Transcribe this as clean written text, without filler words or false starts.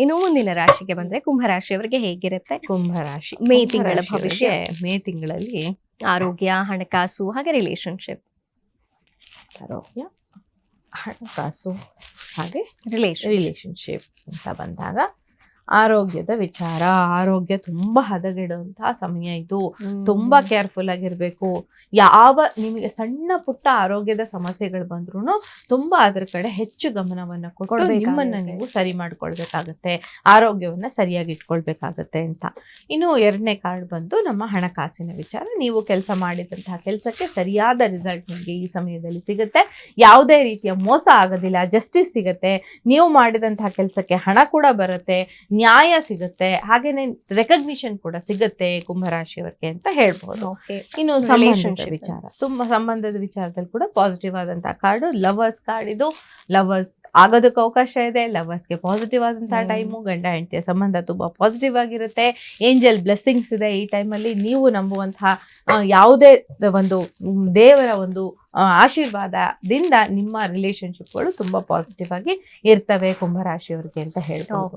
ಇನ್ನು ಮುಂದಿನ ರಾಶಿಗೆ ಬಂದ್ರೆ ಕುಂಭರಾಶಿಯವರಿಗೆ ಹೇಗಿರುತ್ತೆ? ಕುಂಭರಾಶಿ ಮೇ ತಿಂಗಳ ಭವಿಷ್ಯ, ಮೇ ತಿಂಗಳಲ್ಲಿ ಆರೋಗ್ಯ, ಹಣಕಾಸು ಹಾಗೆ ರಿಲೇಶನ್ಶಿಪ್. ಆರೋಗ್ಯ, ಹಣಕಾಸು ಹಾಗೆ ರಿಲೇಶನ್ಶಿಪ್ ಅಂತ ಬಂದಾಗ ಆರೋಗ್ಯದ ವಿಚಾರ, ಆರೋಗ್ಯ ತುಂಬಾ ಹದಗೆಡುವಂತಹ ಸಮಯ ಇದು. ತುಂಬಾ ಕೇರ್ಫುಲ್ ಆಗಿರ್ಬೇಕು. ಯಾವ ನಿಮಗೆ ಸಣ್ಣ ಪುಟ್ಟ ಆರೋಗ್ಯದ ಸಮಸ್ಯೆಗಳು ಬಂದ್ರು ತುಂಬಾ ಅದ್ರ ಕಡೆ ಹೆಚ್ಚು ಗಮನವನ್ನ ಕೊಟ್ಟು ನಿಮ್ಮನ್ನ ನೀವು ಸರಿ ಮಾಡ್ಕೊಳ್ಬೇಕಾಗತ್ತೆ, ಆರೋಗ್ಯವನ್ನ ಸರಿಯಾಗಿ ಇಟ್ಕೊಳ್ಬೇಕಾಗತ್ತೆ ಅಂತ. ಇನ್ನು 2ನೇ ಕಾರ್ಡ್ ಬಂದು ನಮ್ಮ ಹಣಕಾಸಿನ ವಿಚಾರ. ನೀವು ಕೆಲಸ ಮಾಡಿದಂತಹ ಕೆಲಸಕ್ಕೆ ಸರಿಯಾದ ರಿಸಲ್ಟ್ ನಿಮಗೆ ಈ ಸಮಯದಲ್ಲಿ ಸಿಗುತ್ತೆ. ಯಾವುದೇ ರೀತಿಯ ಮೋಸ ಆಗೋದಿಲ್ಲ, ಜಸ್ಟಿಸ್ ಸಿಗುತ್ತೆ. ನೀವು ಮಾಡಿದಂತಹ ಕೆಲಸಕ್ಕೆ ಹಣ ಕೂಡ ಬರುತ್ತೆ, ನ್ಯಾಯ ಸಿಗುತ್ತೆ, ಹಾಗೇನೆ ರೆಕಗ್ನಿಷನ್ ಕೂಡ ಸಿಗುತ್ತೆ ಕುಂಭರಾಶಿಯವರಿಗೆ ಅಂತ ಹೇಳ್ಬಹುದು. ಇನ್ನು ಸಂಬಂಧದ ವಿಚಾರ, ತುಂಬಾ ಸಂಬಂಧದ ವಿಚಾರದಲ್ಲಿ ಕೂಡ ಪಾಸಿಟಿವ್ ಆದಂತಹ ಕಾರ್ಡು ಲವರ್ಸ್ ಕಾರ್ಡ್. ಇದು ಲವರ್ಸ್ ಆಗೋದಕ್ಕೆ ಅವಕಾಶ ಇದೆ, ಲವರ್ಸ್ಗೆ ಪಾಸಿಟಿವ್ ಆದಂತಹ ಟೈಮು. ಗಂಡ ಹೆಂಡತಿಯ ಸಂಬಂಧ ತುಂಬಾ ಪಾಸಿಟಿವ್ ಆಗಿರುತ್ತೆ. ಏಂಜಲ್ ಬ್ಲೆಸ್ಸಿಂಗ್ಸ್ ಇದೆ ಈ ಟೈಮಲ್ಲಿ. ನೀವು ನಂಬುವಂತಹ ಯಾವುದೇ ಒಂದು ದೇವರ ಒಂದು ಆಶೀರ್ವಾದದಿಂದ ನಿಮ್ಮ ರಿಲೇಶನ್ಶಿಪ್ಗಳು ತುಂಬಾ ಪಾಸಿಟಿವ್ ಆಗಿ ಇರ್ತವೆ ಕುಂಭರಾಶಿಯವರಿಗೆ ಅಂತ ಹೇಳ್ಬೋದು.